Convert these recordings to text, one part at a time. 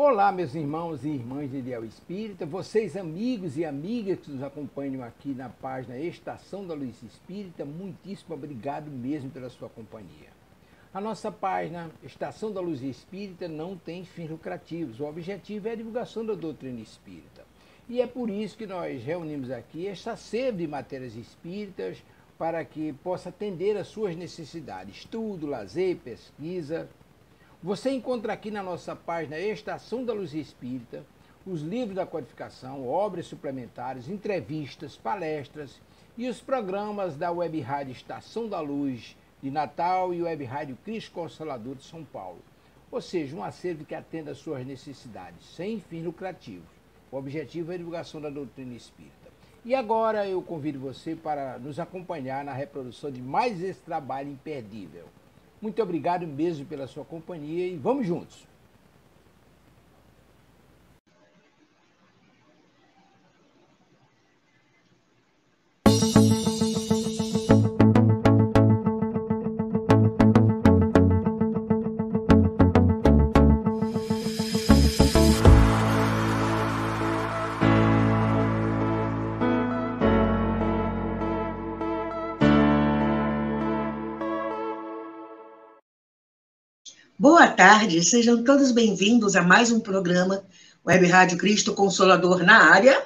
Olá, meus irmãos e irmãs de Ideal Espírita, vocês amigos e amigas que nos acompanham aqui na página Estação da Luz Espírita, muitíssimo obrigado mesmo pela sua companhia. A nossa página Estação da Luz Espírita não tem fins lucrativos, o objetivo é a divulgação da doutrina espírita. E é por isso que nós reunimos aqui esta série de matérias espíritas para que possa atender às suas necessidades, estudo, lazer, pesquisa. Você encontra aqui na nossa página Estação da Luz Espírita os livros da codificação, obras suplementares, entrevistas, palestras e os programas da Web Rádio Estação da Luz de Natal e Web Rádio Cristo Consolador de São Paulo. Ou seja, um acervo que atenda às suas necessidades, sem fins lucrativos. O objetivo é a divulgação da doutrina espírita. E agora eu convido você para nos acompanhar na reprodução de mais esse trabalho imperdível. Muito obrigado mesmo pela sua companhia e vamos juntos! Boa tarde, sejam todos bem-vindos a mais um programa Web Rádio Cristo Consolador na área.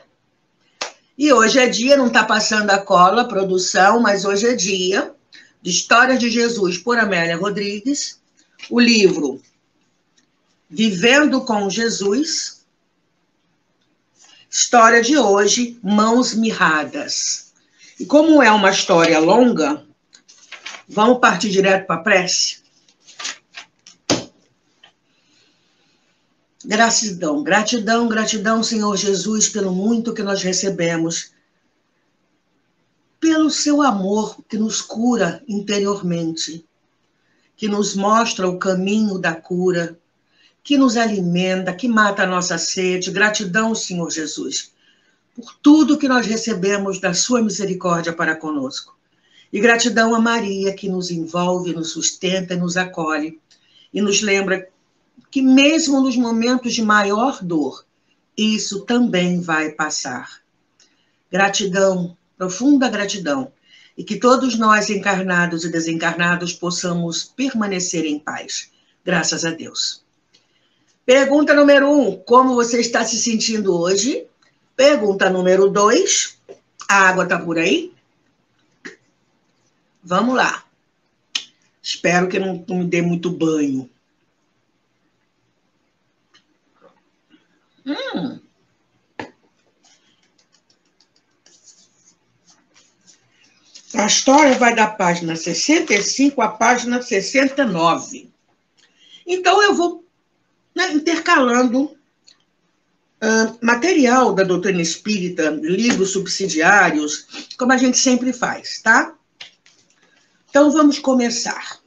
E hoje é dia, não está passando a cola, produção, mas hoje é dia de História de Jesus por Amélia Rodrigues, o livro Vivendo com Jesus, história de hoje, Mãos Mirradas. E como é uma história longa, vamos partir direto para a prece? Gratidão, gratidão, gratidão, Senhor Jesus, pelo muito que nós recebemos, pelo seu amor que nos cura interiormente, que nos mostra o caminho da cura, que nos alimenta, que mata a nossa sede. Gratidão, Senhor Jesus, por tudo que nós recebemos da sua misericórdia para conosco. E gratidão a Maria, que nos envolve, nos sustenta e nos acolhe, e nos lembra que mesmo nos momentos de maior dor, isso também vai passar. Gratidão, profunda gratidão, e que todos nós, encarnados e desencarnados, possamos permanecer em paz. Graças a Deus. Pergunta número 1, como você está se sentindo hoje? Pergunta número 2, a água está por aí? Vamos lá. Espero que não me dê muito banho. A história vai da página 65 à página 69. Então, eu vou intercalando material da doutrina espírita, livros subsidiários, como a gente sempre faz, tá? Então, vamos começar.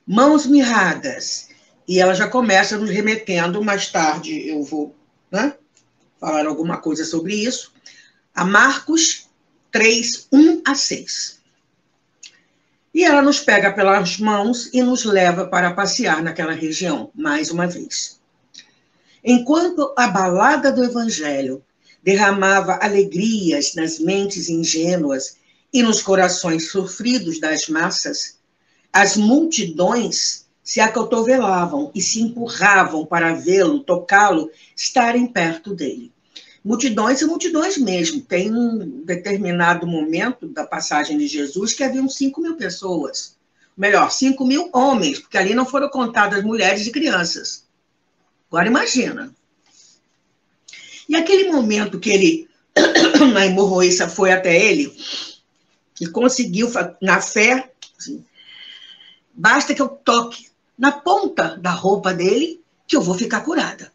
Mãos Mirradas. E ela já começa nos remetendo, mais tarde eu vou falar alguma coisa sobre isso, a Marcos 3, 1 a 6. E ela nos pega pelas mãos e nos leva para passear naquela região, mais uma vez. Enquanto a balada do Evangelho derramava alegrias nas mentes ingênuas e nos corações sofridos das massas, as multidões se acotovelavam e se empurravam para vê-lo, tocá-lo, estarem perto dele. Multidões e multidões mesmo. Tem um determinado momento da passagem de Jesus que haviam 5.000 pessoas. Melhor, 5.000 homens, porque ali não foram contadas mulheres e crianças. Agora imagina. E aquele momento que ele, a hemorroíça foi até ele, e conseguiu, na fé, assim, basta que eu toque na ponta da roupa dele, que eu vou ficar curada.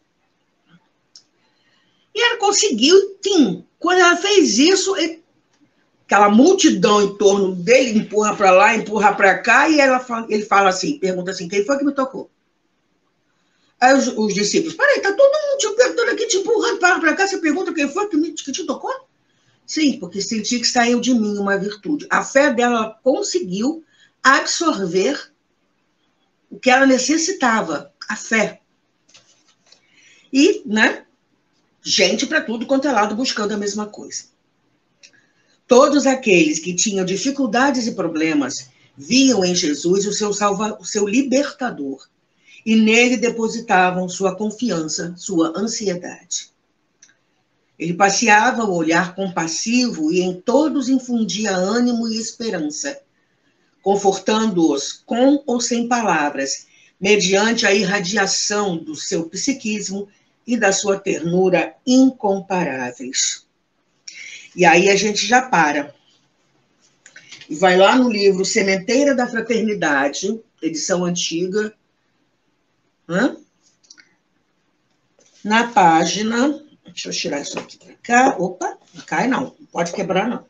E ela conseguiu, sim. Quando ela fez isso, aquela multidão em torno dele, empurra para lá, empurra para cá, e ele fala assim, pergunta assim, quem foi que me tocou? Aí os discípulos, peraí, tá todo mundo te perguntando aqui, te empurrando para cá, você pergunta quem foi que te tocou? Sim, porque senti que saiu de mim uma virtude. A fé dela conseguiu absorver o que ela necessitava, a fé. E, né, gente para tudo quanto é lado buscando a mesma coisa. Todos aqueles que tinham dificuldades e problemas viam em Jesus o seu libertador e nele depositavam sua confiança, sua ansiedade. Ele passeava o olhar compassivo e em todos infundia ânimo e esperança, confortando-os com ou sem palavras, mediante a irradiação do seu psiquismo e da sua ternura incomparáveis. E aí a gente já para. E vai lá no livro Sementeira da Fraternidade, edição antiga, na página... Deixa eu tirar isso aqui para cá. Opa, não cai não. Não pode quebrar, não.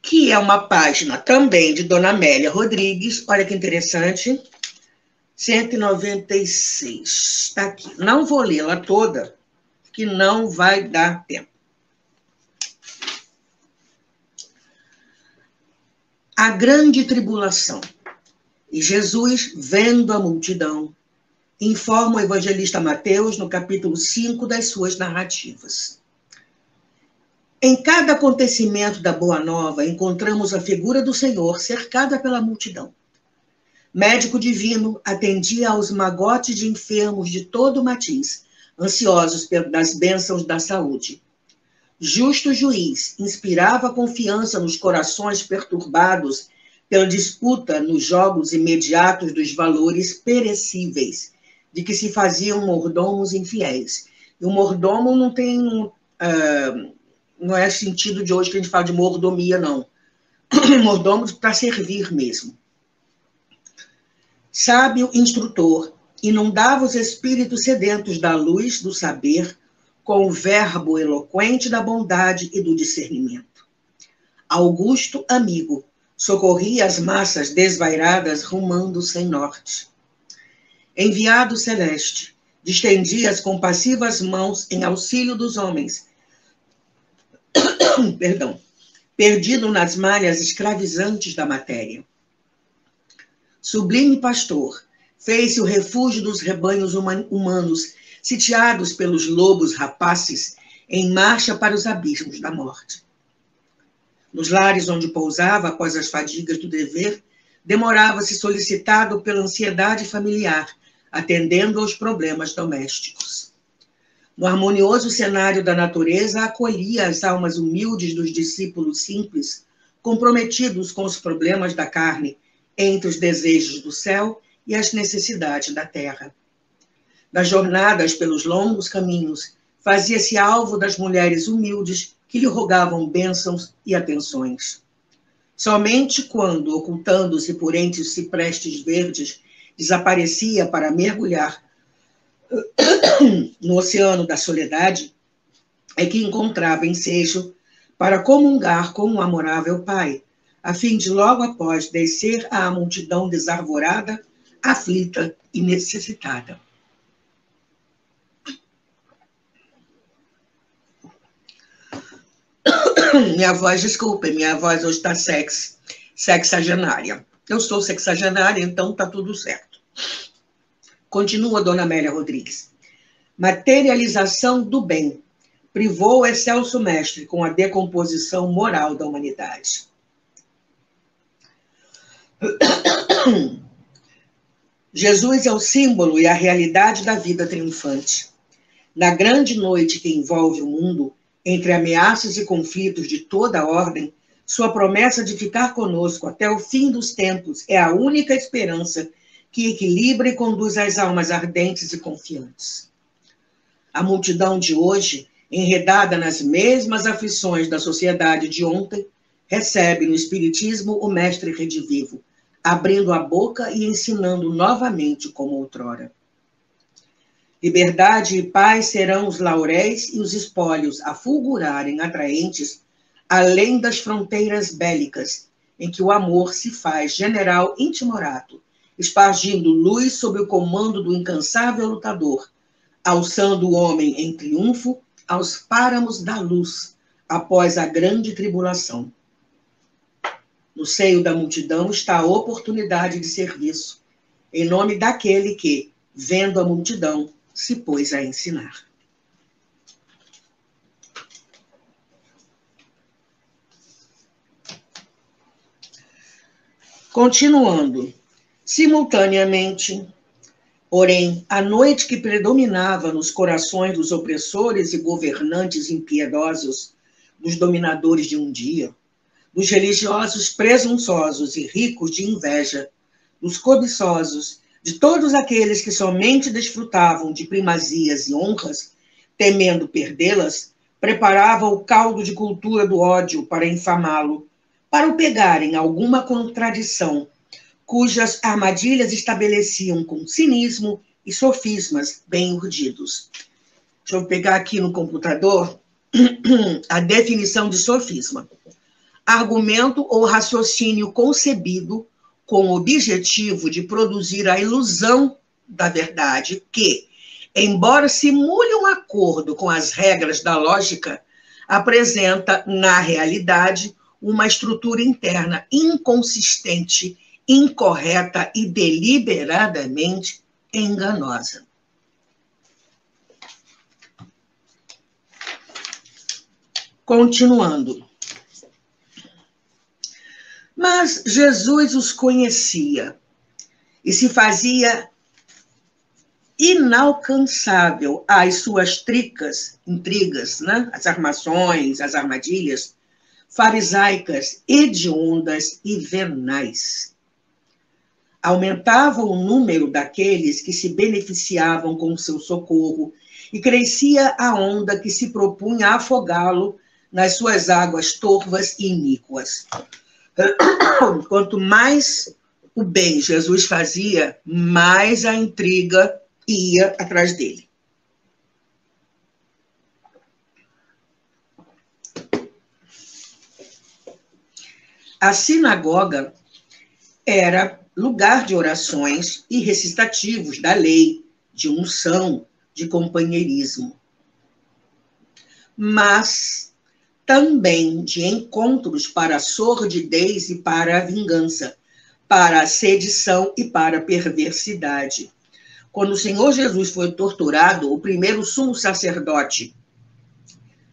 Que é uma página também de Dona Amélia Rodrigues. Olha que interessante. 196. Está aqui. Não vou lê-la toda, que não vai dar tempo. A grande tribulação. E Jesus, vendo a multidão, informa o evangelista Mateus no capítulo 5 das suas narrativas. Em cada acontecimento da Boa Nova, encontramos a figura do Senhor cercada pela multidão. Médico divino, atendia aos magotes de enfermos de todo o matiz, ansiosos das bênçãos da saúde. Justo juiz, inspirava confiança nos corações perturbados pela disputa nos jogos imediatos dos valores perecíveis, de que se faziam mordomos infiéis. E o mordomo não tem... não é sentido de hoje que a gente fala de mordomia, não. Mordomo para servir mesmo. Sábio instrutor, inundava os espíritos sedentos da luz do saber com o verbo eloquente da bondade e do discernimento. Augusto amigo, socorria as massas desvairadas rumando sem norte. Enviado celeste, distendia as compassivas mãos em auxílio dos homens, perdido nas malhas escravizantes da matéria. Sublime pastor, fez-se o refúgio dos rebanhos humanos, sitiados pelos lobos rapaces, em marcha para os abismos da morte. Nos lares onde pousava, após as fadigas do dever, demorava-se solicitado pela ansiedade familiar, atendendo aos problemas domésticos. No harmonioso cenário da natureza, acolhia as almas humildes dos discípulos simples, comprometidos com os problemas da carne, entre os desejos do céu e as necessidades da terra. Nas jornadas pelos longos caminhos, fazia-se alvo das mulheres humildes que lhe rogavam bênçãos e atenções. Somente quando, ocultando-se por entre os ciprestes verdes, desaparecia para mergulhar no oceano da soledade, é que encontrava ensejo para comungar com o amorável Pai, a fim de logo após descer à multidão desarvorada, aflita e necessitada. Minha voz, desculpem, minha voz hoje está sexagenária. Eu sou sexagenária, então está tudo certo. Continua Dona Amélia Rodrigues. Materialização do bem privou o excelso mestre com a decomposição moral da humanidade. Jesus é o símbolo e a realidade da vida triunfante. Na grande noite que envolve o mundo, entre ameaças e conflitos de toda a ordem, sua promessa de ficar conosco até o fim dos tempos é a única esperança que equilibra e conduz as almas ardentes e confiantes. A multidão de hoje, enredada nas mesmas aflições da sociedade de ontem, recebe no Espiritismo o mestre redivivo, abrindo a boca e ensinando novamente como outrora. Liberdade e paz serão os lauréis e os espólios a fulgurarem atraentes além das fronteiras bélicas, em que o amor se faz general intimorato, espargindo luz sob o comando do incansável lutador, alçando o homem em triunfo aos páramos da luz, após a grande tribulação. No seio da multidão está a oportunidade de serviço, em nome daquele que, vendo a multidão, se pôs a ensinar. Continuando, simultaneamente, porém, a noite que predominava nos corações dos opressores e governantes impiedosos, dos dominadores de um dia, dos religiosos presunçosos e ricos de inveja, dos cobiçosos, de todos aqueles que somente desfrutavam de primazias e honras, temendo perdê-las, preparava o caldo de cultura do ódio para infamá-lo, para o pegar em alguma contradição, cujas armadilhas estabeleciam com cinismo e sofismas bem urdidos. Deixa eu pegar aqui no computador a definição de sofisma. Argumento ou raciocínio concebido com o objetivo de produzir a ilusão da verdade que, embora simule um acordo com as regras da lógica, apresenta, na realidade, uma estrutura interna inconsistente, incorreta e deliberadamente enganosa. Continuando. Mas Jesus os conhecia e se fazia inalcançável às suas intrigas, né? As armações, as armadilhas farisaicas, hediondas e venais. Aumentava o número daqueles que se beneficiavam com seu socorro e crescia a onda que se propunha afogá-lo nas suas águas torvas e iníquas. Quanto mais o bem Jesus fazia, mais a intriga ia atrás dele. A sinagoga era lugar de orações e recitativos da lei, de unção, de companheirismo. Mas também de encontros para a sordidez e para a vingança, para a sedição e para a perversidade. Quando o Senhor Jesus foi torturado, o primeiro sumo sacerdote,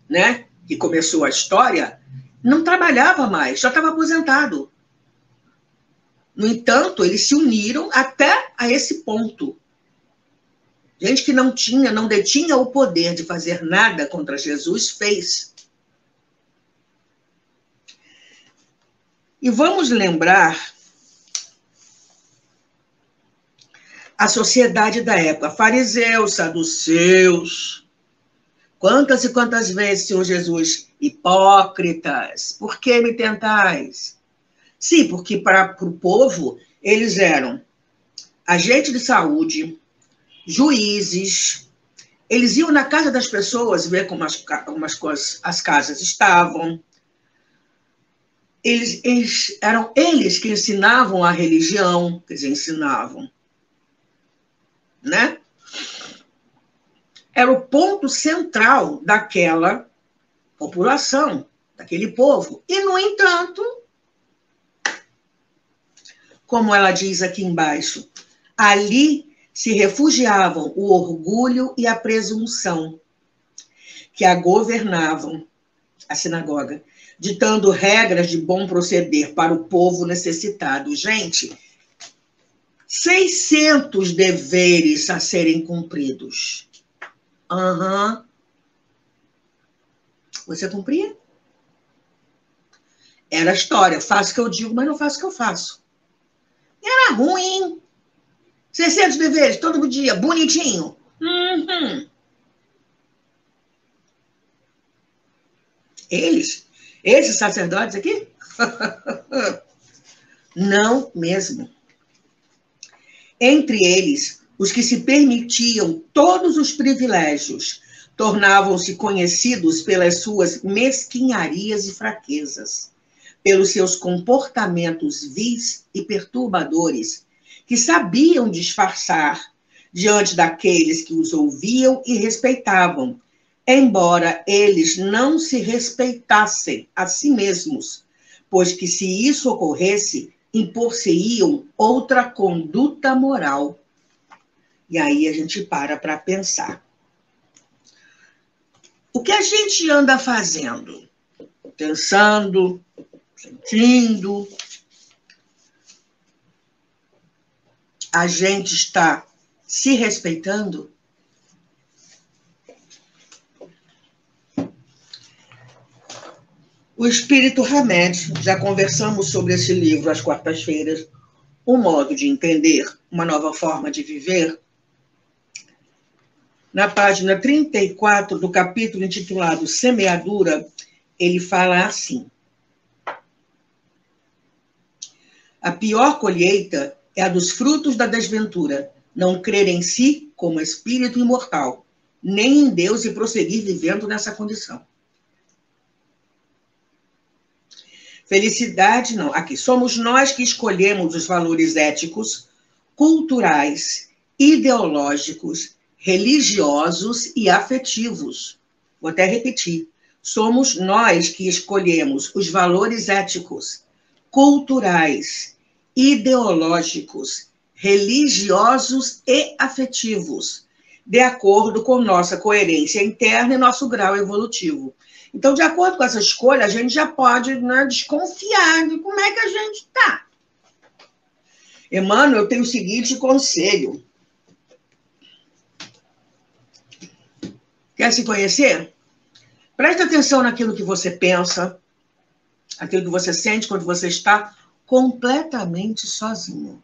né, que começou a história, não trabalhava mais, já estava aposentado. No entanto, eles se uniram até a esse ponto. Gente que não detinha o poder de fazer nada contra Jesus, fez. E vamos lembrar a sociedade da época, fariseus, saduceus. Quantas e quantas vezes, Senhor Jesus, hipócritas, por que me tentais? Sim, porque para o povo, eles eram agentes de saúde, juízes, eles iam na casa das pessoas ver como as casas estavam. Eram eles que ensinavam a religião, quer dizer, ensinavam, né? Era o ponto central daquela população, daquele povo. E, no entanto, como ela diz aqui embaixo, ali se refugiavam o orgulho e a presunção que a governavam, a sinagoga, ditando regras de bom proceder para o povo necessitado. Gente, 600 deveres a serem cumpridos. Você cumpria? Era a história. Faço o que eu digo, mas não faço o que eu faço. E era ruim. 600 deveres, todo dia, bonitinho. Esses sacerdotes aqui? Não mesmo. Entre eles, os que se permitiam todos os privilégios tornavam-se conhecidos pelas suas mesquinharias e fraquezas, pelos seus comportamentos vis e perturbadores, que sabiam disfarçar diante daqueles que os ouviam e respeitavam, embora eles não se respeitassem a si mesmos, pois que se isso ocorresse, impor-se-iam outra conduta moral. E aí a gente para pensar. O que a gente anda fazendo? Pensando, sentindo. A gente está se respeitando? O Espírito Hamed, já conversamos sobre esse livro às quartas-feiras, Um Modo de Entender, Uma Nova Forma de Viver. Na página 34 do capítulo intitulado Semeadura, ele fala assim: a pior colheita é a dos frutos da desventura, não crer em si como espírito imortal, nem em Deus e prosseguir vivendo nessa condição. Felicidade, não. Aqui, somos nós que escolhemos os valores éticos, culturais, ideológicos, religiosos e afetivos. Vou até repetir. Somos nós que escolhemos os valores éticos, culturais, ideológicos, religiosos e afetivos, de acordo com nossa coerência interna e nosso grau evolutivo. Então, de acordo com essa escolha, a gente já pode, né, desconfiar de como é que a gente está. Emmanuel tem o seguinte conselho. Quer se conhecer? Preste atenção naquilo que você pensa, aquilo que você sente quando você está completamente sozinho.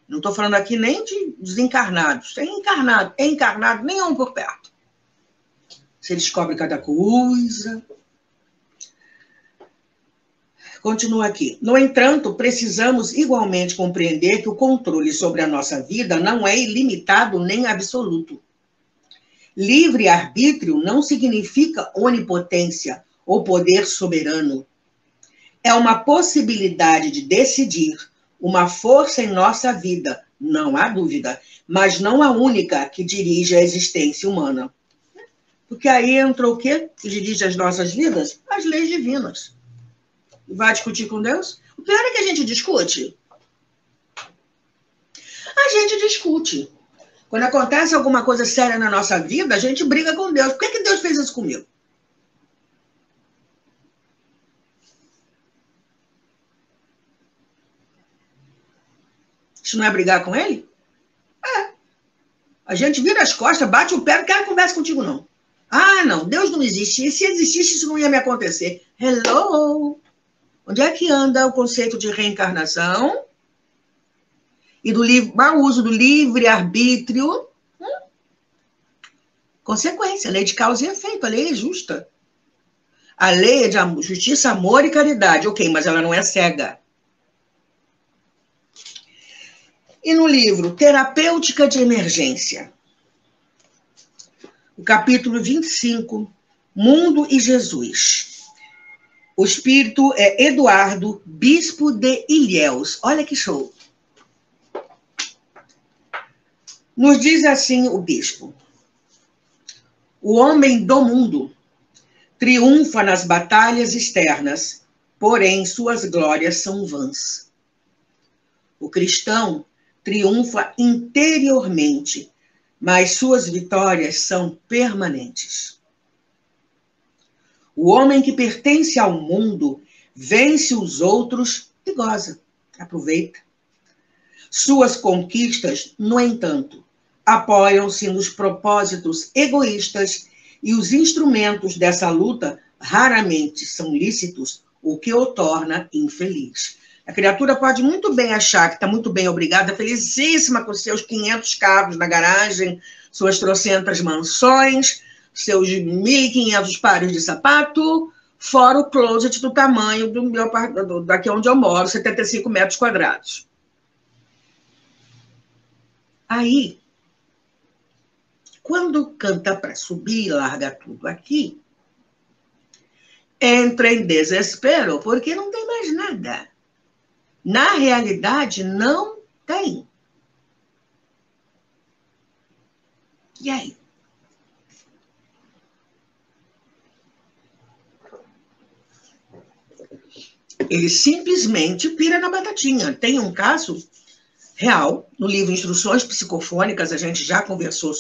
Não estou falando aqui nem de desencarnados. É encarnado, nenhum por perto. Você descobre cada coisa. Continua aqui. No entanto, precisamos igualmente compreender que o controle sobre a nossa vida não é ilimitado nem absoluto. Livre-arbítrio não significa onipotência ou poder soberano. É uma possibilidade de decidir, uma força em nossa vida, não há dúvida, mas não a única que dirige a existência humana. Porque aí entra o quê? Que dirige as nossas vidas? As leis divinas. Vai discutir com Deus? O pior é que a gente discute. A gente discute. Quando acontece alguma coisa séria na nossa vida, a gente briga com Deus. Por que Deus fez isso comigo? Isso não é brigar com ele? É. A gente vira as costas, bate o pé, não quero conversa contigo, não. Ah, não, Deus não existe. E se existisse, isso não ia me acontecer. Hello! Onde é que anda o conceito de reencarnação? E do mau uso do livre-arbítrio? Consequência, lei de causa e efeito, a lei é justa. A lei é de justiça, amor e caridade. Ok, mas ela não é cega. E no livro Terapêutica de Emergência, o capítulo 25, Mundo e Jesus. O espírito é Eduardo, bispo de Ilhéus. Olha que show. Nos diz assim o bispo: o homem do mundo triunfa nas batalhas externas, porém suas glórias são vãs. O cristão triunfa interiormente, mas suas vitórias são permanentes. O homem que pertence ao mundo vence os outros e goza, aproveita. Suas conquistas, no entanto, apoiam-se nos propósitos egoístas e os instrumentos dessa luta raramente são lícitos, o que o torna infeliz. A criatura pode muito bem achar que está muito bem, obrigada, felicíssima com seus 500 carros na garagem, suas trocentas mansões, seus 1.500 pares de sapato, fora o closet do tamanho do meu, daqui onde eu moro, 75 metros quadrados. Aí, quando canta para subir e larga tudo aqui, entra em desespero, porque não tem mais nada. Na realidade, não tem. E aí? Ele simplesmente pira na batatinha. Tem um caso real, no livro Instruções Psicofônicas, a gente já conversou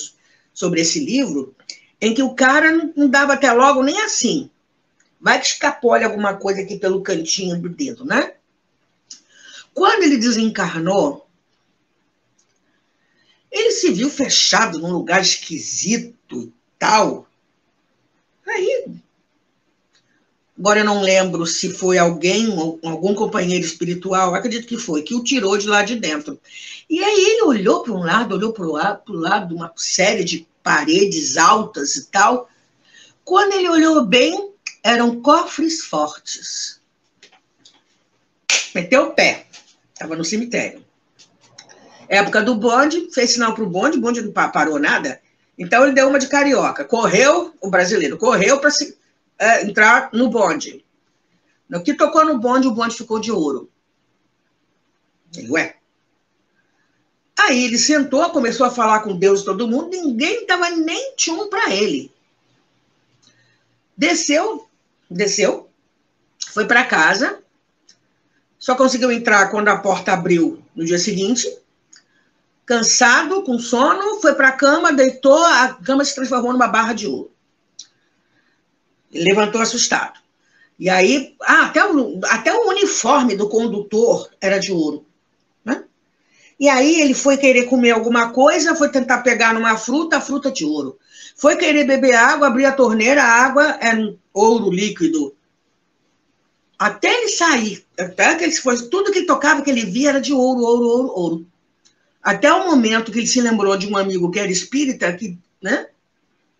sobre esse livro, em que o cara não dava até logo nem assim. Vai que escapole alguma coisa aqui pelo cantinho do dedo, né? Quando ele desencarnou, ele se viu fechado num lugar esquisito e tal. Aí, agora eu não lembro se foi alguém, algum companheiro espiritual, acredito que foi, que o tirou de lá de dentro. E aí ele olhou para um lado, olhou para o lado, uma série de paredes altas e tal. Quando ele olhou bem, eram cofres fortes. Meteu o pé, estava no cemitério. Época do bonde, fez sinal para o bonde não parou nada. Então ele deu uma de carioca. Correu, o brasileiro correu para entrar no bonde. No que tocou no bonde, o bonde ficou de ouro. Ele, ué. Aí ele sentou, começou a falar com Deus e todo mundo, ninguém dava nem tchum para ele. Desceu, foi para casa, só conseguiu entrar quando a porta abriu no dia seguinte, cansado, com sono, foi para a cama, deitou, a cama se transformou numa barra de ouro. Ele levantou assustado. E aí, até o uniforme do condutor era de ouro. Né? E aí ele foi querer comer alguma coisa, foi tentar pegar numa fruta, a fruta de ouro. Foi querer beber água, abrir a torneira, a água era um ouro líquido. Até ele sair, até que ele fosse, tudo que ele tocava, que ele via era de ouro, ouro, ouro, ouro. Até o momento que ele se lembrou de um amigo que era espírita, que, né,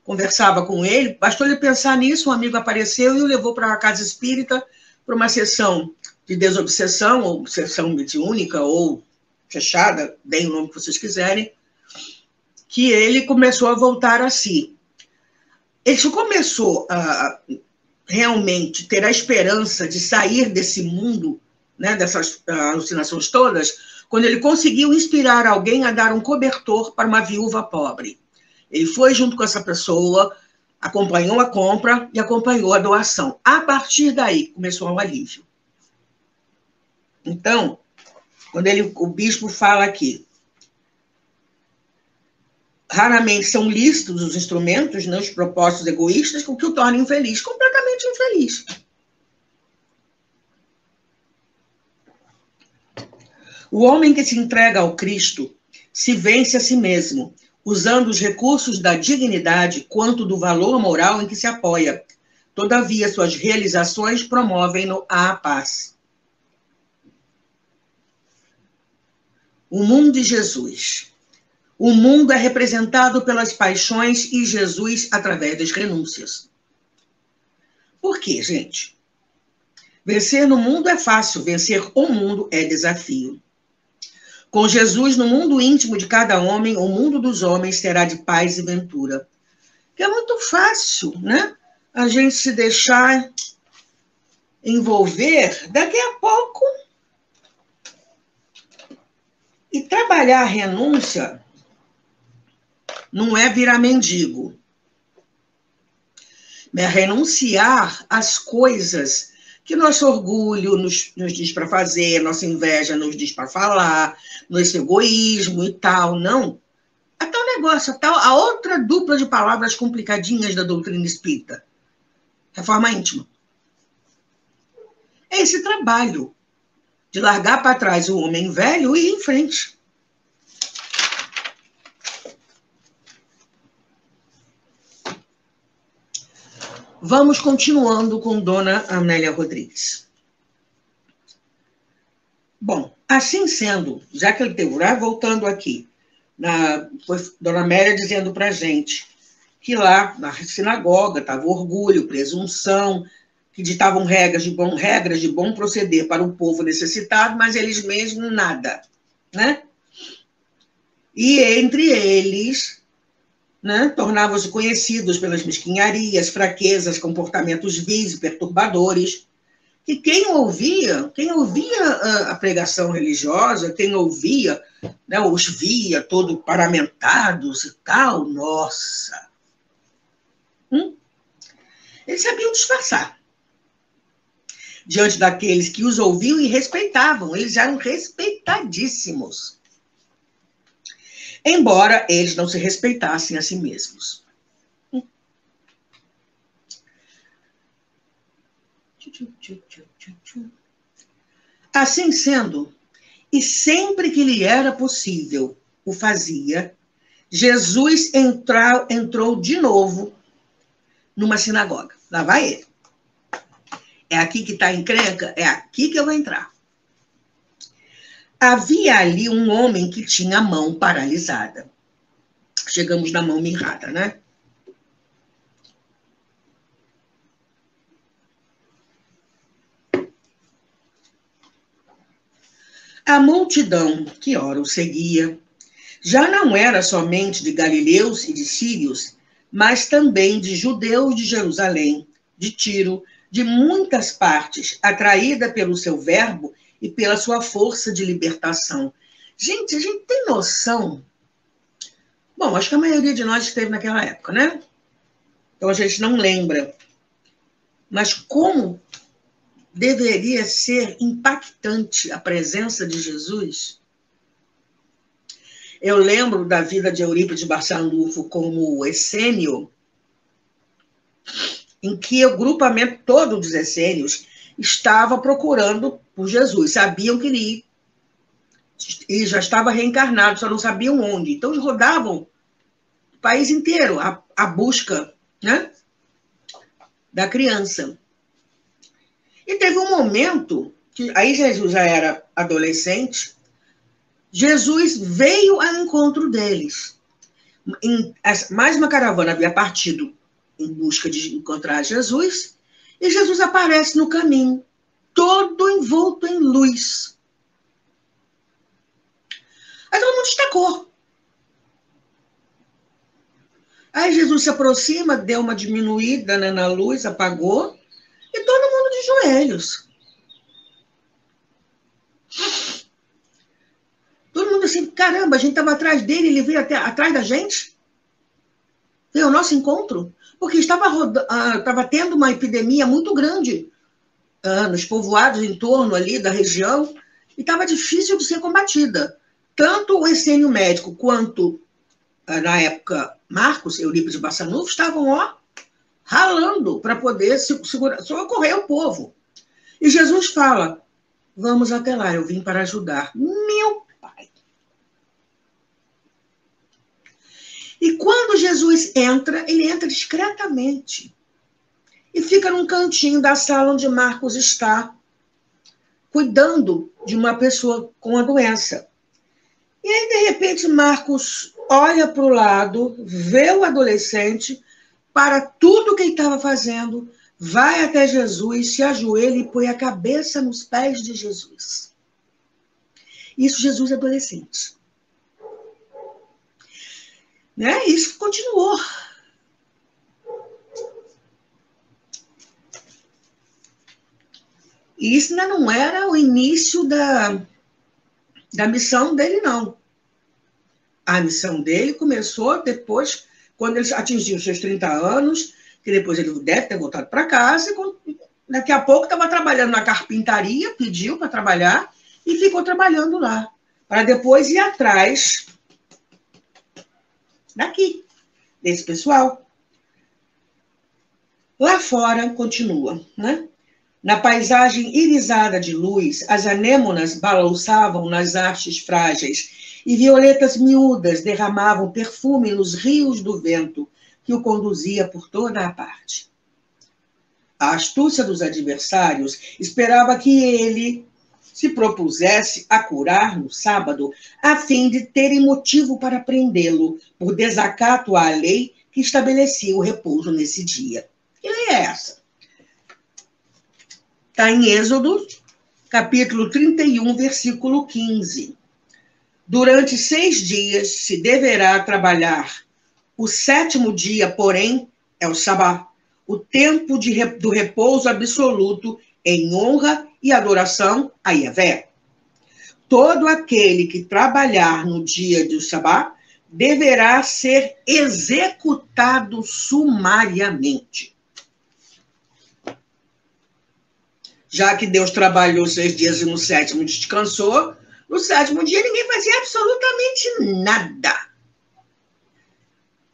conversava com ele, bastou ele pensar nisso, um amigo apareceu e o levou para uma casa espírita, para uma sessão de desobsessão, ou sessão mediúnica, ou fechada, deem o nome que vocês quiserem, que ele começou a voltar a si. Ele só começou a realmente ter a esperança de sair desse mundo, né, dessas alucinações todas, quando ele conseguiu inspirar alguém a dar um cobertor para uma viúva pobre. Ele foi junto com essa pessoa, acompanhou a compra e acompanhou a doação. A partir daí, começou um alívio. Então, quando o bispo fala aqui, raramente são lícitos os instrumentos, né, os propósitos egoístas, o que o torna infeliz, completamente infeliz. O homem que se entrega ao Cristo se vence a si mesmo, usando os recursos da dignidade quanto do valor moral em que se apoia. Todavia, suas realizações promovem-no à paz. O mundo de Jesus. O mundo é representado pelas paixões e Jesus através das renúncias. Por quê, gente? Vencer no mundo é fácil, vencer o mundo é desafio. Com Jesus no mundo íntimo de cada homem, o mundo dos homens será de paz e ventura. Que é muito fácil, né? A gente se deixar envolver daqui a pouco e trabalhar a renúncia não é virar mendigo. É renunciar às coisas que nosso orgulho nos diz para fazer, nossa inveja nos diz para falar, nosso egoísmo e tal, não. A tal negócio, a outra dupla de palavras complicadinhas da doutrina espírita. Reforma íntima. É esse trabalho de largar para trás o homem velho e ir em frente. Vamos continuando com Dona Amélia Rodrigues. Bom, assim sendo, já que ele teve, voltando aqui, foi Dona Amélia dizendo para a gente que lá na sinagoga estava orgulho, presunção, que ditavam regras de bom proceder para o povo necessitado, mas eles mesmos nada, né? E entre eles, né, tornavam-se conhecidos pelas mesquinharias, fraquezas, comportamentos vis e perturbadores, que quem ouvia a pregação religiosa, quem ouvia, né, os via todos paramentados e tal, nossa. Eles sabiam disfarçar. diante daqueles que os ouviam e respeitavam. Eles eram respeitadíssimos, embora eles não se respeitassem a si mesmos. Assim sendo, e sempre que lhe era possível o fazia, Jesus entrou de novo numa sinagoga. Lá vai ele. É aqui que está a encrenca? É aqui que eu vou entrar. Havia ali um homem que tinha a mão paralisada. Chegamos na mão mirrada, né? A multidão que ora o seguia já não era somente de galileus e de sírios, mas também de judeus de Jerusalém, de Tiro, de muitas partes, atraída pelo seu verbo e pela sua força de libertação. Gente, a gente tem noção? Bom, acho que a maioria de nós esteve naquela época, né? Então a gente não lembra. Mas como deveria ser impactante a presença de Jesus? Eu lembro da vida de Eurípides Barçanufo como essênio, em que o grupamento todo dos essênios estava procurando por Jesus. Sabiam que ele já estava reencarnado, só não sabiam onde. Então, eles rodavam o país inteiro à busca, né, da criança. E teve um momento que aí Jesus já era adolescente, Jesus veio ao encontro deles. Mais uma caravana havia partido em busca de encontrar Jesus, e Jesus aparece no caminho, todo envolto em luz. Aí todo mundo destacou. Aí Jesus se aproxima, deu uma diminuída, né, na luz, apagou, e todo mundo de joelhos. Todo mundo assim, caramba, a gente estava atrás dele, ele veio até atrás da gente? Veio ao nosso encontro? Porque estava tendo uma epidemia muito grande nos povoados em torno ali da região, e estava difícil de ser combatida. Tanto o essênio médico quanto, na época, Marcos, Eurípides Barçanufo, estavam ralando para poder socorrer o povo. E Jesus fala, vamos até lá, eu vim para ajudar. Meu Pai! E quando Jesus entra, ele entra discretamente e fica num cantinho da sala onde Marcos está, cuidando de uma pessoa com a doença. E aí, de repente, Marcos olha para o lado, vê o adolescente, para tudo que ele estava fazendo, vai até Jesus, se ajoelha e põe a cabeça nos pés de Jesus. Isso, Jesus adolescente. Né? Isso continuou. E isso ainda não era o início da missão dele, não. A missão dele começou depois, quando ele atingiu os seus 30 anos, que depois ele deve ter voltado para casa, e daqui a pouco estava trabalhando na carpintaria, pediu para trabalhar, e ficou trabalhando lá, para depois ir atrás daqui, desse pessoal. Lá fora, continua, né? Na paisagem irisada de luz, as anêmonas balançavam nas hastes frágeis e violetas miúdas derramavam perfume nos rios do vento que o conduzia por toda a parte. A astúcia dos adversários esperava que ele se propusesse a curar no sábado, a fim de terem motivo para prendê-lo por desacato à lei que estabelecia o repouso nesse dia. Que lei é essa? Está em Êxodo, capítulo 31, versículo 15. Durante 6 dias se deverá trabalhar. O 7º dia, porém, é o sabá, o tempo do repouso absoluto em honra e adoração a Yahvé. Todo aquele que trabalhar no dia do sabá deverá ser executado sumariamente. Já que Deus trabalhou 6 dias e no 7º descansou, no 7º dia ninguém fazia absolutamente nada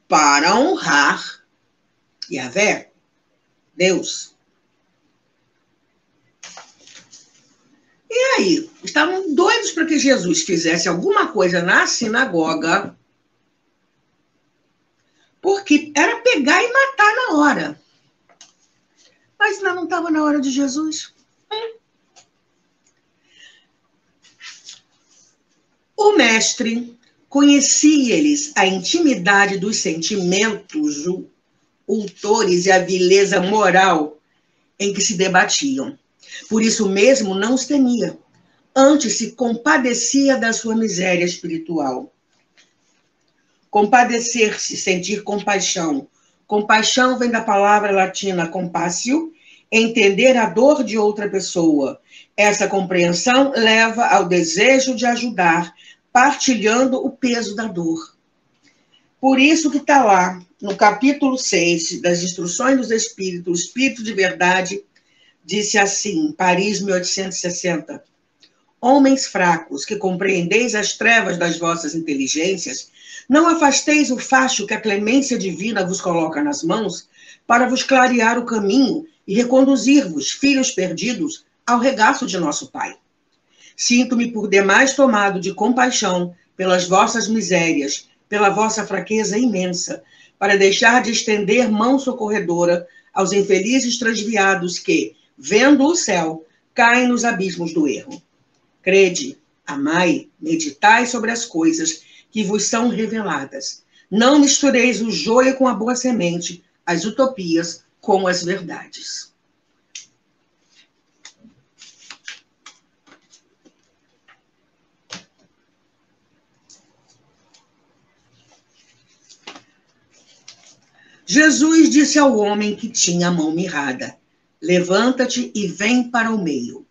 para honrar Yahvé, Deus. E aí, estavam doidos para que Jesus fizesse alguma coisa na sinagoga, porque era pegar e matar na hora. Mas ainda não estava na hora de Jesus. O mestre conhecia-lhes a intimidade dos sentimentos ultores e a vileza moral em que se debatiam. Por isso mesmo não os temia. Antes se compadecia da sua miséria espiritual. Compadecer-se, sentir compaixão. Compaixão vem da palavra latina compassio, entender a dor de outra pessoa. Essa compreensão leva ao desejo de ajudar, partilhando o peso da dor. Por isso que está lá, no capítulo 6 das Instruções dos Espíritos, o Espírito de Verdade, disse assim, Paris, 1860, homens fracos, que compreendeis as trevas das vossas inteligências, não afasteis o facho que a clemência divina vos coloca nas mãos para vos clarear o caminho e reconduzir-vos, filhos perdidos, ao regaço de nosso Pai. Sinto-me por demais tomado de compaixão pelas vossas misérias, pela vossa fraqueza imensa, para deixar de estender mão socorredora aos infelizes transviados que, vendo o céu, caem nos abismos do erro. Crede, amai, meditai sobre as coisas que vos são reveladas. Não mistureis o joio com a boa semente, as utopias com as verdades. Jesus disse ao homem que tinha a mão mirrada, levanta-te e vem para o meio.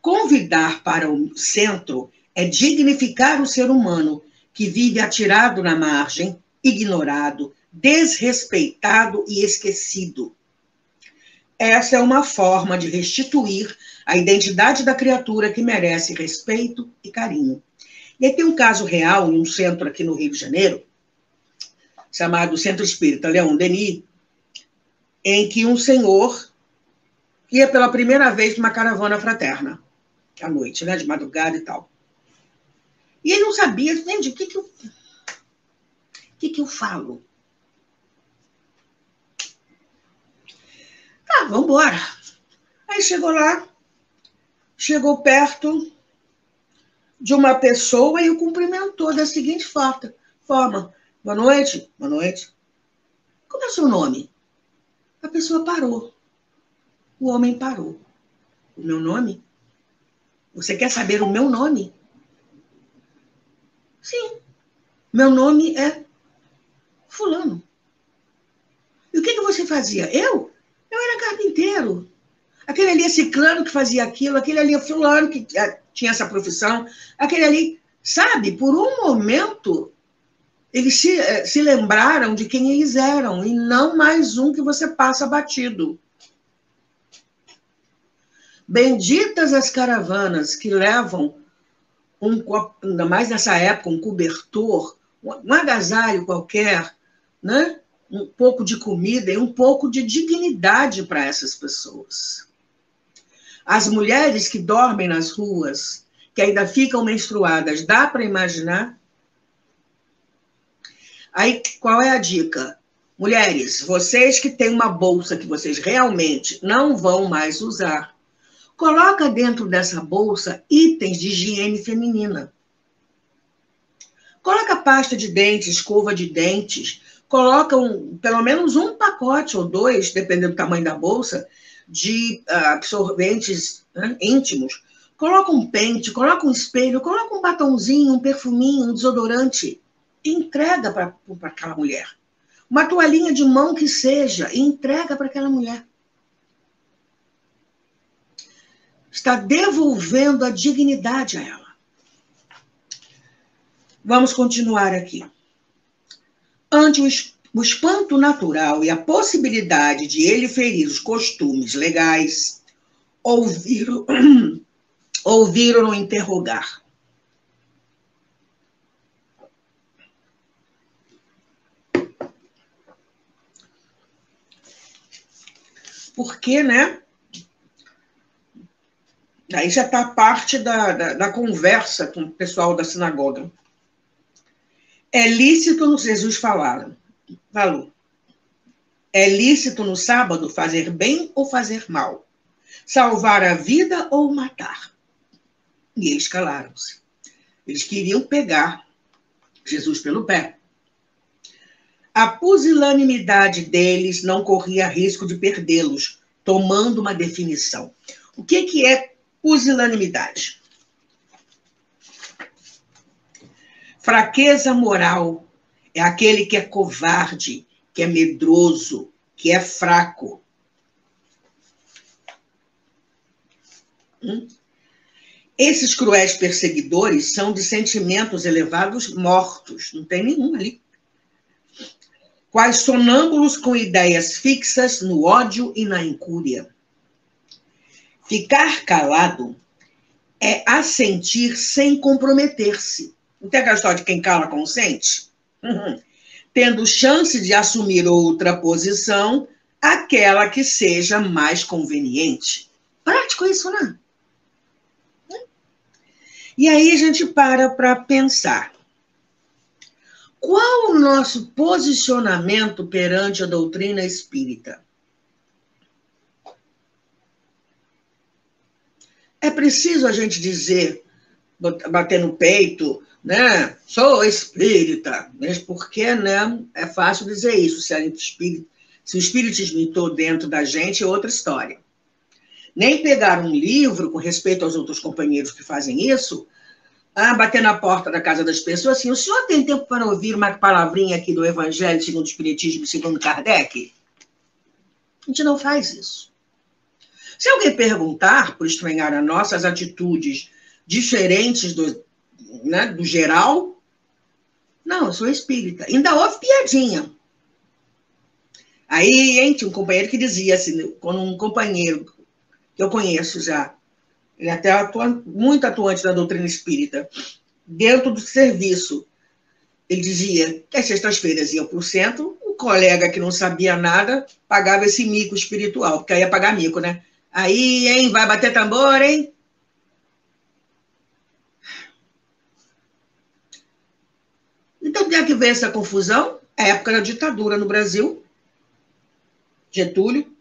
Convidar para o centro é dignificar o ser humano que vive atirado na margem, ignorado, desrespeitado e esquecido. Essa é uma forma de restituir a identidade da criatura que merece respeito e carinho. E aí tem um caso real, em um centro aqui no Rio de Janeiro, chamado Centro Espírita Leon Denis, em que um senhor ia pela primeira vez numa caravana fraterna, à noite, né, de madrugada e tal. E ele não sabia, gente, o que eu falo? Tá, vamos embora. Aí chegou lá, chegou perto de uma pessoa e o cumprimentou da seguinte forma. Boa noite, boa noite. Como é o seu nome? A pessoa parou. O homem parou. O meu nome? Você quer saber o meu nome? Sim. Meu nome é fulano. E o que você fazia? Eu era carpinteiro. Aquele ali é ciclano que fazia aquilo, aquele ali é fulano que tinha essa profissão, aquele ali, sabe, por um momento, eles se lembraram de quem eles eram, e não mais um que você passa batido. Benditas as caravanas que levam, ainda mais nessa época, um cobertor, um agasalho qualquer, né? Um pouco de comida e um pouco de dignidade para essas pessoas. As mulheres que dormem nas ruas, que ainda ficam menstruadas, dá para imaginar? Aí, qual é a dica? Mulheres, vocês que têm uma bolsa que vocês realmente não vão mais usar, coloca dentro dessa bolsa itens de higiene feminina. Coloca pasta de dentes, escova de dentes, coloca pelo menos um pacote ou 2, dependendo do tamanho da bolsa, de absorventes, né, íntimos. Coloca um pente, coloca um espelho, coloca um batonzinho, um perfuminho, um desodorante. E entrega para aquela mulher. Uma toalhinha de mão que seja, e entrega para aquela mulher. Está devolvendo a dignidade a ela. Vamos continuar aqui. Ante o espanto natural e a possibilidade de ele ferir os costumes legais, ouviram-no interrogar. Porque, né? Aí já está parte da conversa com o pessoal da sinagoga. É lícito, Jesus falou, é lícito no sábado fazer bem ou fazer mal? Salvar a vida ou matar? E eles calaram-se. Eles queriam pegar Jesus pelo pé. A pusilanimidade deles não corria risco de perdê-los, tomando uma definição. O que é pusilanimidade? Fraqueza moral é aquele que é covarde, que é medroso, que é fraco. Esses cruéis perseguidores são de sentimentos elevados mortos, não tem nenhum ali. Quais sonâmbulos com ideias fixas no ódio e na incúria. Ficar calado é assentir sem comprometer-se. Não tem aquela história de quem cala consente? Tendo chance de assumir outra posição, aquela que seja mais conveniente. Prático isso, né? E aí a gente para pensar. Qual o nosso posicionamento perante a doutrina espírita? É preciso a gente dizer, bater no peito, né? Sou espírita, mesmo porque, né? É fácil dizer isso. Se o espiritismo entrou dentro da gente, é outra história. Nem pegar um livro, com respeito aos outros companheiros que fazem isso, bater na porta da casa das pessoas, assim, o senhor tem tempo para ouvir uma palavrinha aqui do Evangelho segundo o Espiritismo, segundo Kardec? A gente não faz isso. Se alguém perguntar, por estranhar as nossas atitudes diferentes do geral, não, eu sou espírita. Ainda houve piadinha. Aí, tinha um companheiro que dizia assim, quando um companheiro que eu conheço já, ele até muito atuante da doutrina espírita, dentro do serviço, ele dizia que as sextas-feiras ia para o centro, o colega que não sabia nada pagava esse mico espiritual, porque aí ia pagar mico, né? Aí, hein, vai bater tambor, hein? Então, tem que ver essa confusão. É a época da ditadura no Brasil, Getúlio.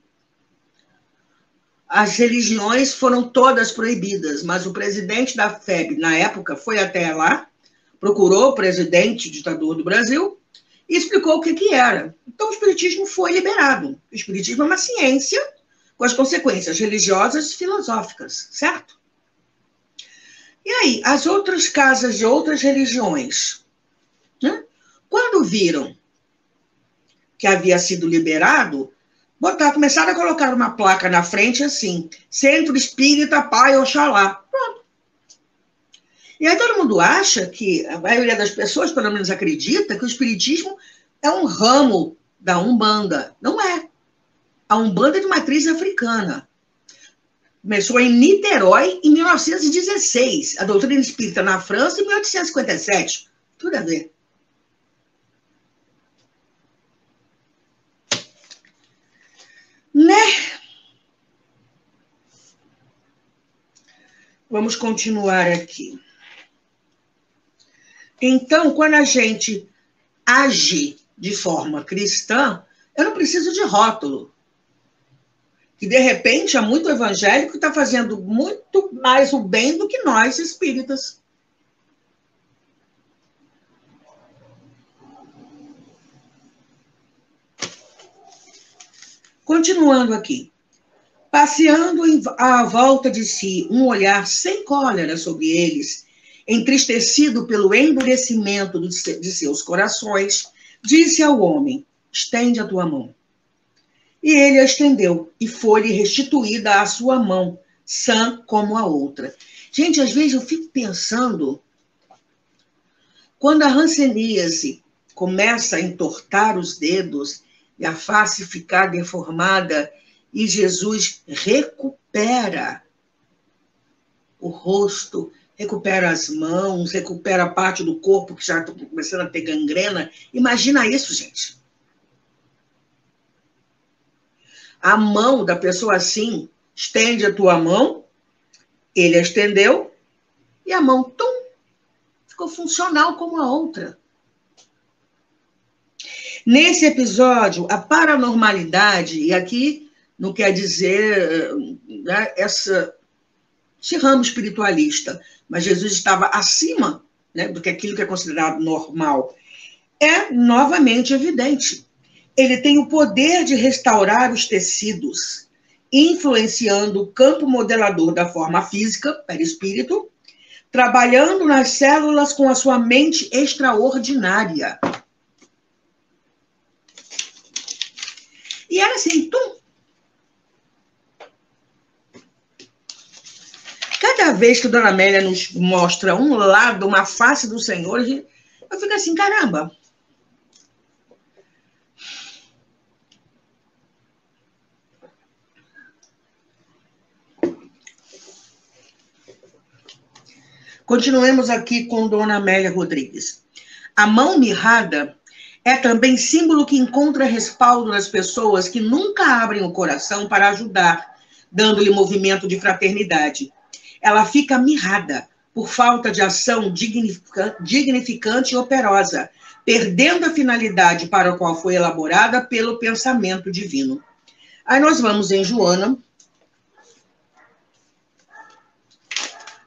As religiões foram todas proibidas, mas o presidente da FEB, na época, foi até lá, procurou o presidente ditador do Brasil e explicou o que era. Então, o espiritismo foi liberado. O espiritismo é uma ciência com as consequências religiosas e filosóficas, certo? E aí, as outras casas de outras religiões, né, quando viram que havia sido liberado, começaram a colocar uma placa na frente assim, Centro Espírita Pai Oxalá. Pronto. E aí todo mundo acha que, a maioria das pessoas, pelo menos acredita, que o espiritismo é um ramo da Umbanda. Não é. A Umbanda é de matriz africana. Começou em Niterói em 1916. A doutrina espírita na França em 1857. Tudo a ver. Né? Vamos continuar aqui. Então, quando a gente age de forma cristã, eu não preciso de rótulo. Que, de repente, há muito evangélico que está fazendo muito mais o bem do que nós, espíritas. Continuando aqui. Passeando à volta de si um olhar sem cólera sobre eles, entristecido pelo endurecimento de seus corações, disse ao homem, estende a tua mão. E ele a estendeu, e foi-lhe restituída a sua mão, sã como a outra. Gente, às vezes eu fico pensando, quando a hanseníase começa a entortar os dedos e a face ficar deformada, e Jesus recupera o rosto, recupera as mãos, recupera a parte do corpo que já está começando a ter gangrena. Imagina isso, gente. A mão da pessoa assim, estende a tua mão, ele a estendeu, e a mão, tum, ficou funcional como a outra. Nesse episódio, a paranormalidade, e aqui não quer dizer, né, esse ramo espiritualista, mas Jesus estava acima, né, do que aquilo que é considerado normal, é novamente evidente. Ele tem o poder de restaurar os tecidos, influenciando o campo modelador da forma física, perispírito, trabalhando nas células com a sua mente extraordinária. E era assim, tum. Cada vez que a Dona Amélia nos mostra um lado, uma face do Senhor, eu fico assim, caramba. Continuemos aqui com Dona Amélia Rodrigues. A mão mirrada é também símbolo que encontra respaldo nas pessoas que nunca abrem o coração para ajudar, dando-lhe movimento de fraternidade. Ela fica mirrada por falta de ação dignificante e operosa, perdendo a finalidade para a qual foi elaborada pelo pensamento divino. Aí nós vamos em Joana,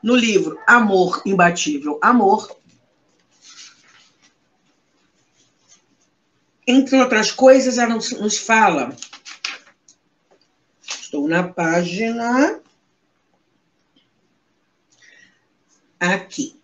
no livro Amor Imbatível, Amor. Entre outras coisas, ela nos fala, estou na página aqui.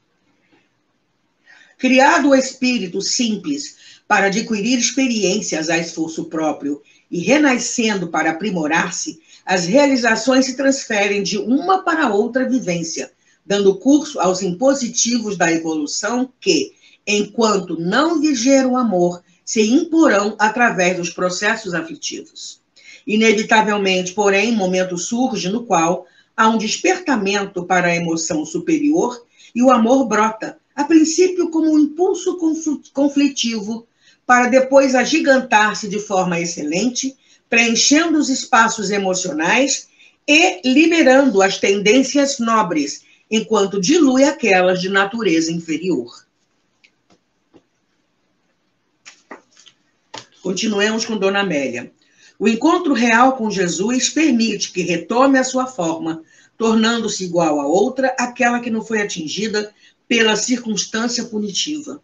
Criado o espírito simples para adquirir experiências a esforço próprio e renascendo para aprimorar-se, as realizações se transferem de uma para outra vivência, dando curso aos impositivos da evolução que, enquanto não viger o amor, se imporão através dos processos afetivos. Inevitavelmente, porém, momento surge no qual há um despertamento para a emoção superior e o amor brota, a princípio como um impulso conflitivo, para depois agigantar-se de forma excelente, preenchendo os espaços emocionais e liberando as tendências nobres, enquanto dilui aquelas de natureza inferior. Continuemos com Dona Amélia. O encontro real com Jesus permite que retome a sua forma, tornando-se igual a outra, aquela que não foi atingida pela circunstância punitiva.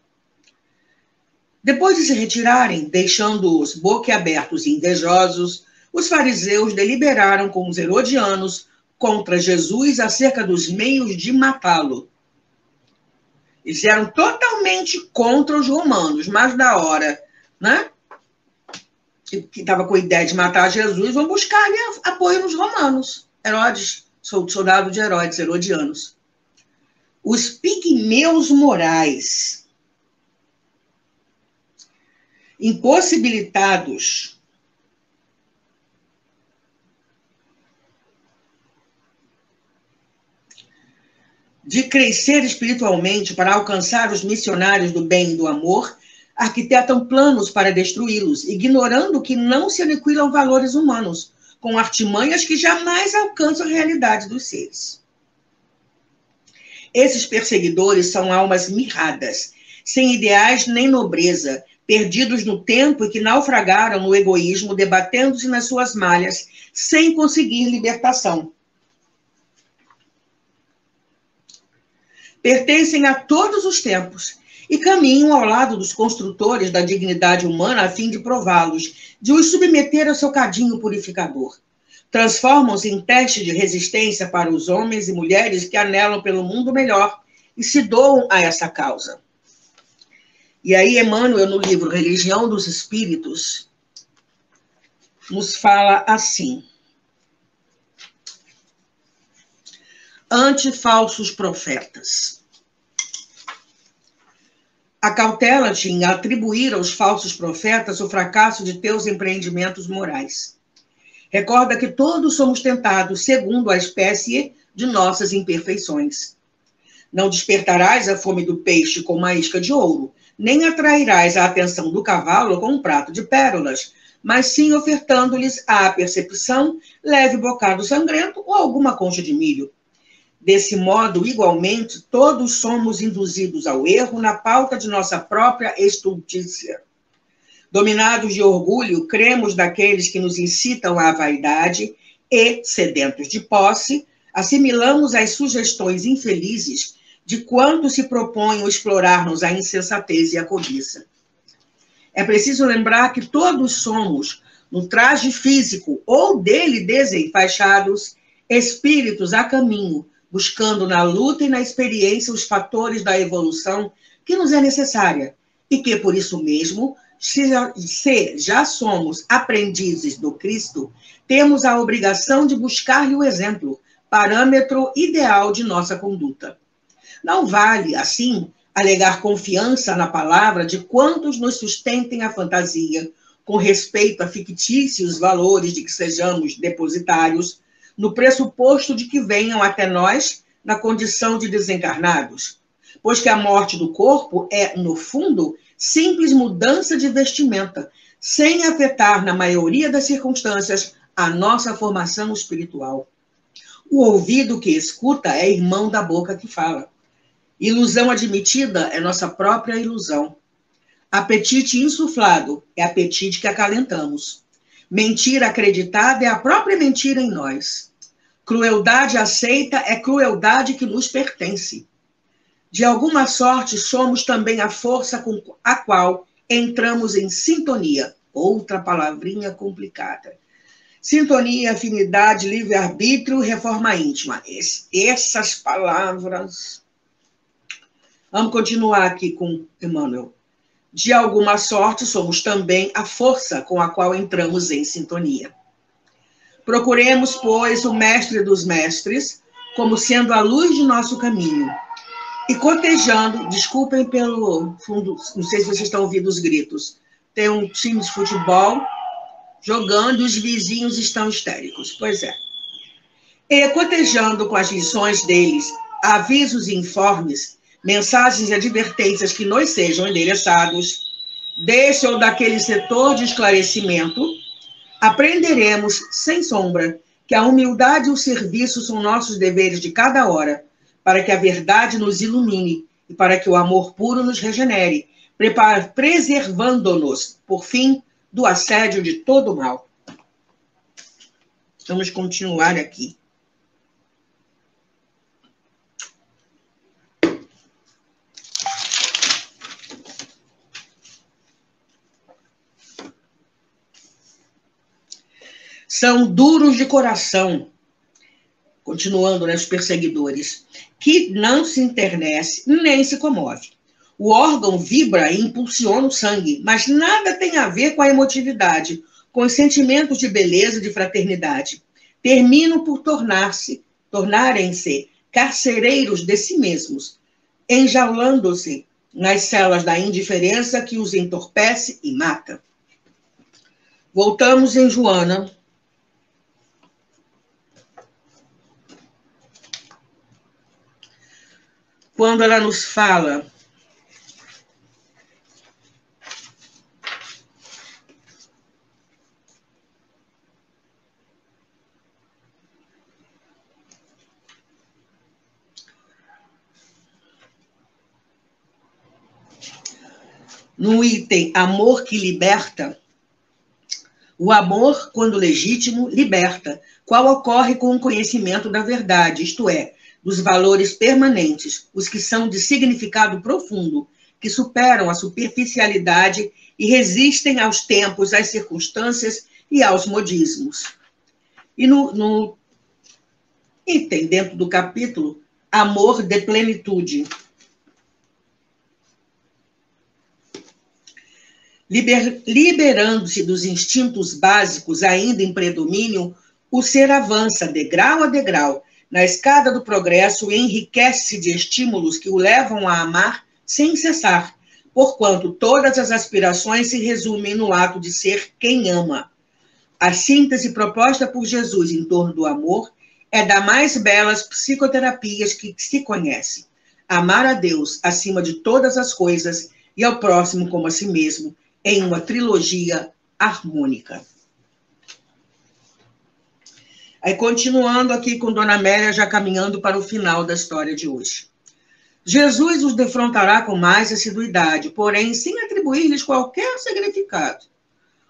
Depois de se retirarem, deixando-os boquiabertos e invejosos, os fariseus deliberaram com os herodianos contra Jesus acerca dos meios de matá-lo. Eles eram totalmente contra os romanos, mas na hora, né, que estava com a ideia de matar Jesus, vão buscar ali apoio nos romanos. Herodes, soldado de Herodes, herodianos. Os pigmeus morais, impossibilitados de crescer espiritualmente para alcançar os missionários do bem e do amor, arquitetam planos para destruí-los, ignorando que não se aniquilam valores humanos, com artimanhas que jamais alcançam a realidade dos seres. Esses perseguidores são almas mirradas, sem ideais nem nobreza, perdidos no tempo e que naufragaram no egoísmo, debatendo-se nas suas malhas, sem conseguir libertação. Pertencem a todos os tempos e caminham ao lado dos construtores da dignidade humana a fim de prová-los, de os submeter ao seu cadinho purificador. Transformam-se em teste de resistência para os homens e mulheres que anelam pelo mundo melhor e se doam a essa causa. E aí, Emmanuel, no livro Religião dos Espíritos, nos fala assim: ante falsos profetas. Acautela-te em atribuir aos falsos profetas o fracasso de teus empreendimentos morais. Recorda que todos somos tentados segundo a espécie de nossas imperfeições. Não despertarás a fome do peixe com uma isca de ouro, nem atrairás a atenção do cavalo com um prato de pérolas, mas sim ofertando-lhes à percepção leve bocado sangrento ou alguma concha de milho. Desse modo, igualmente, todos somos induzidos ao erro na pauta de nossa própria estultícia. Dominados de orgulho, cremos naqueles que nos incitam à vaidade e, sedentos de posse, assimilamos as sugestões infelizes de quanto se propõem explorar-nos a insensatez e a cobiça. É preciso lembrar que todos somos, no traje físico ou dele desenfaixados, espíritos a caminho, buscando na luta e na experiência os fatores da evolução que nos é necessária, e que, por isso mesmo, se já somos aprendizes do Cristo, temos a obrigação de buscar-lhe o exemplo, parâmetro ideal de nossa conduta. Não vale, assim, alegar confiança na palavra de quantos nos sustentem a fantasia, com respeito a fictícios valores de que sejamos depositários, no pressuposto de que venham até nós na condição de desencarnados, pois que a morte do corpo é, no fundo, simples mudança de vestimenta, sem afetar, na maioria das circunstâncias, a nossa formação espiritual. O ouvido que escuta é irmão da boca que fala. Ilusão admitida é nossa própria ilusão. Apetite insuflado é apetite que acalentamos. Mentira acreditada é a própria mentira em nós. Crueldade aceita é crueldade que nos pertence. De alguma sorte, somos também a força com a qual entramos em sintonia. Outra palavrinha complicada. Sintonia, afinidade, livre-arbítrio, reforma íntima. Essas palavras... Vamos continuar aqui com Emmanuel. De alguma sorte, somos também a força com a qual entramos em sintonia. Procuremos, pois, o mestre dos mestres, como sendo a luz de nosso caminho. E cotejando, desculpem pelo fundo, não sei se vocês estão ouvindo os gritos, tem um time de futebol jogando e os vizinhos estão histéricos. Pois é. E cotejando com as lições deles, avisos e informes, mensagens e advertências que nos sejam endereçados, desse ou daquele setor de esclarecimento, aprenderemos, sem sombra, que a humildade e o serviço são nossos deveres de cada hora, para que a verdade nos ilumine e para que o amor puro nos regenere, preservando-nos, por fim, do assédio de todo o mal. Vamos continuar aqui. São duros de coração, continuando, né, os perseguidores, que não se enternece nem se comove. O órgão vibra e impulsiona o sangue, mas nada tem a ver com a emotividade, com os sentimentos de beleza e de fraternidade. Terminam por tornarem-se carcereiros de si mesmos, enjaulando-se nas celas da indiferença que os entorpece e mata. Voltamos em Joana. Quando ela nos fala no item amor que liberta, o amor, quando legítimo, liberta, qual ocorre com o conhecimento da verdade, isto é, dos valores permanentes, os que são de significado profundo, que superam a superficialidade e resistem aos tempos, às circunstâncias e aos modismos. E no item, dentro do capítulo, amor de plenitude. Liberando-se dos instintos básicos ainda em predomínio, o ser avança degrau a degrau na escada do progresso e enriquece-se de estímulos que o levam a amar sem cessar, porquanto todas as aspirações se resumem no ato de ser quem ama. A síntese proposta por Jesus em torno do amor é das mais belas psicoterapias que se conhece. Amar a Deus acima de todas as coisas e ao próximo como a si mesmo, em uma trilogia harmônica. Aí, continuando aqui com Dona Amélia, já caminhando para o final da história de hoje. Jesus os defrontará com mais assiduidade, porém sem atribuir-lhes qualquer significado,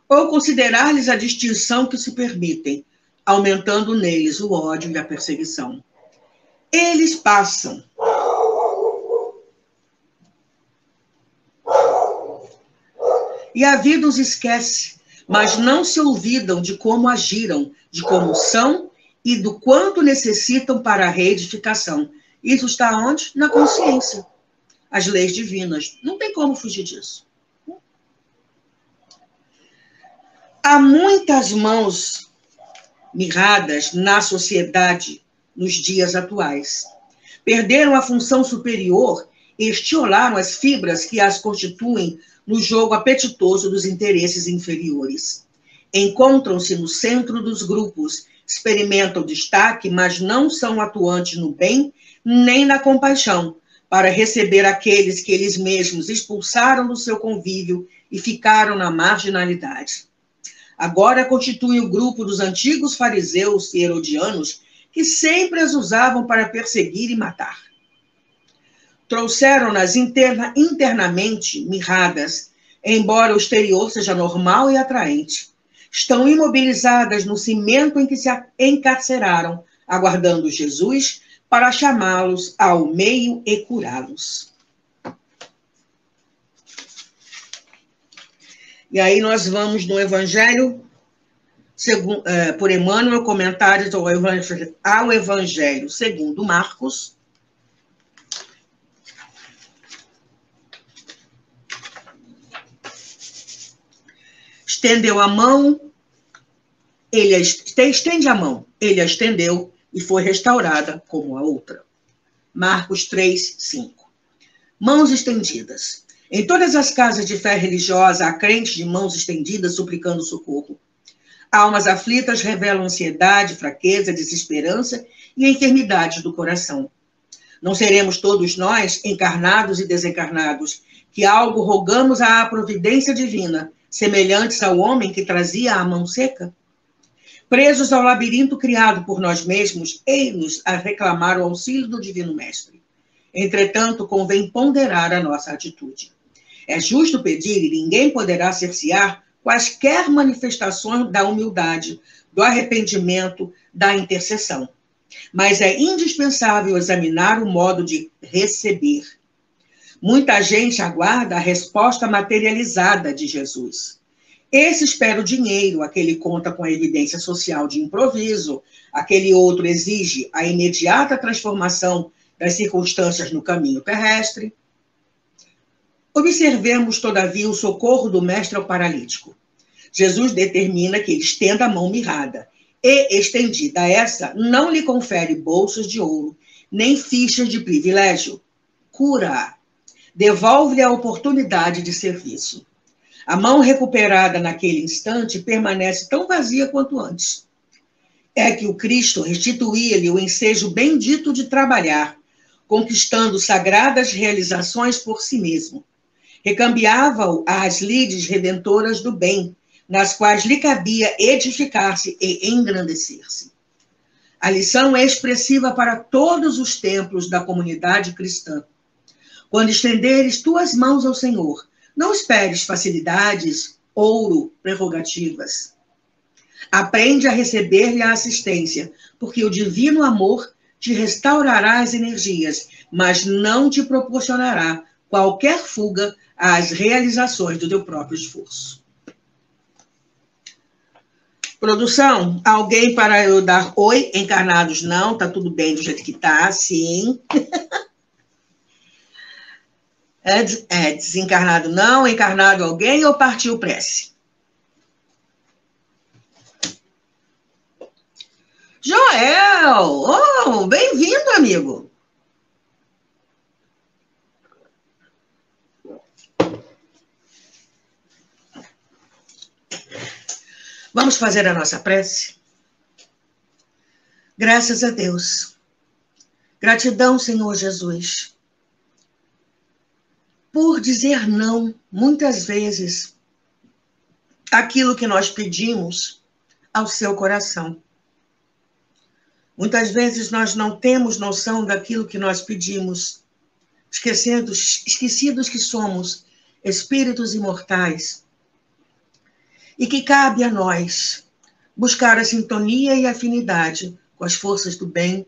ou considerar-lhes a distinção que se permitem, aumentando neles o ódio e a perseguição. Eles passam. E a vida os esquece, mas não se olvidam de como agiram, de como são e do quanto necessitam para a reedificação. Isso está onde? Na consciência. As leis divinas. Não tem como fugir disso. Há muitas mãos mirradas na sociedade nos dias atuais. Perderam a função superior e estiolaram as fibras que as constituem no jogo apetitoso dos interesses inferiores. Encontram-se no centro dos grupos, experimentam destaque, mas não são atuantes no bem nem na compaixão, para receber aqueles que eles mesmos expulsaram do seu convívio e ficaram na marginalidade. Agora constituem o grupo dos antigos fariseus e herodianos que sempre as usavam para perseguir e matar. Trouxeram-nas internamente mirradas, embora o exterior seja normal e atraente. Estão imobilizadas no cimento em que se encarceraram, aguardando Jesus para chamá-los ao meio e curá-los. E aí nós vamos no Evangelho, por Emmanuel, comentários ao Evangelho segundo Marcos. Estendeu a mão, estende a mão, ele a estendeu e foi restaurada como a outra. Marcos 3, 5. Mãos estendidas. Em todas as casas de fé religiosa há crentes de mãos estendidas suplicando socorro. Almas aflitas revelam ansiedade, fraqueza, desesperança e enfermidades do coração. Não seremos todos nós, encarnados e desencarnados, que algo rogamos à providência divina, semelhantes ao homem que trazia a mão seca? Presos ao labirinto criado por nós mesmos, eis-nos a reclamar o auxílio do Divino Mestre. Entretanto, convém ponderar a nossa atitude. É justo pedir e ninguém poderá cercear quaisquer manifestações da humildade, do arrependimento, da intercessão. Mas é indispensável examinar o modo de receber. Muita gente aguarda a resposta materializada de Jesus. Esse espera o dinheiro, aquele conta com a evidência social de improviso, aquele outro exige a imediata transformação das circunstâncias no caminho terrestre. Observemos, todavia, o socorro do mestre ao paralítico. Jesus determina que ele estenda a mão mirrada, e, estendida essa, não lhe confere bolsas de ouro, nem fichas de privilégio. Cura-a. Devolve-lhe a oportunidade de serviço. A mão recuperada naquele instante permanece tão vazia quanto antes. É que o Cristo restituía-lhe o ensejo bendito de trabalhar, conquistando sagradas realizações por si mesmo. Recambiava-o às lides redentoras do bem, nas quais lhe cabia edificar-se e engrandecer-se. A lição é expressiva para todos os templos da comunidade cristã. Quando estenderes tuas mãos ao Senhor, não esperes facilidades, ouro, prerrogativas. Aprende a receber-lhe a assistência, porque o divino amor te restaurará as energias, mas não te proporcionará qualquer fuga às realizações do teu próprio esforço. Produção, alguém para eu dar oi? Encarnados não, tá tudo bem do jeito que tá, sim. Desencarnado não, encarnado alguém ou partiu prece? Joel! Oh, bem-vindo, amigo! Vamos fazer a nossa prece? Graças a Deus. Gratidão, Senhor Jesus, por dizer não, muitas vezes, aquilo que nós pedimos ao seu coração. Muitas vezes nós não temos noção daquilo que nós pedimos, esquecidos que somos espíritos imortais e que cabe a nós buscar a sintonia e afinidade com as forças do bem,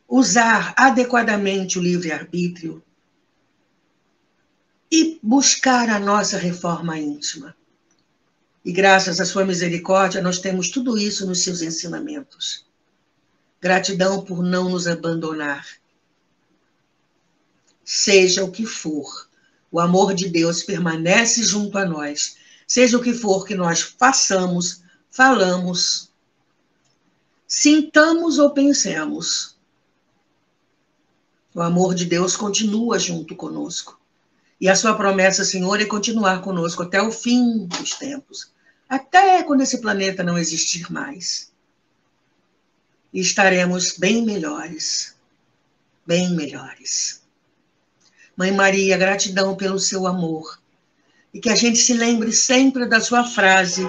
usar adequadamente o livre-arbítrio e buscar a nossa reforma íntima. E graças à sua misericórdia, nós temos tudo isso nos seus ensinamentos. Gratidão por não nos abandonar. Seja o que for, o amor de Deus permanece junto a nós. Seja o que for que nós façamos, falamos, sintamos ou pensemos, o amor de Deus continua junto conosco. E a sua promessa, Senhor, é continuar conosco até o fim dos tempos. Até quando esse planeta não existir mais. E estaremos bem melhores. Bem melhores. Mãe Maria, gratidão pelo seu amor. E que a gente se lembre sempre da sua frase,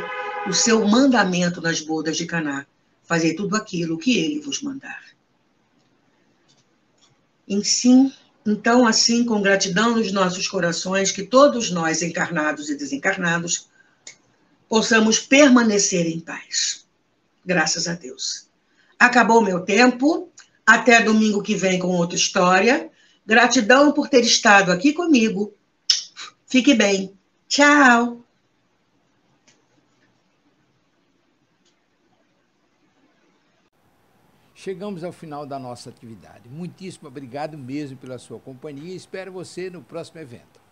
do seu mandamento nas bodas de Caná. Fazer tudo aquilo que ele vos mandar. Então, assim, com gratidão nos nossos corações, que todos nós, encarnados e desencarnados, possamos permanecer em paz. Graças a Deus. Acabou o meu tempo. Até domingo que vem com outra história. Gratidão por ter estado aqui comigo. Fique bem. Tchau. Chegamos ao final da nossa atividade. Muitíssimo obrigado mesmo pela sua companhia e espero você no próximo evento.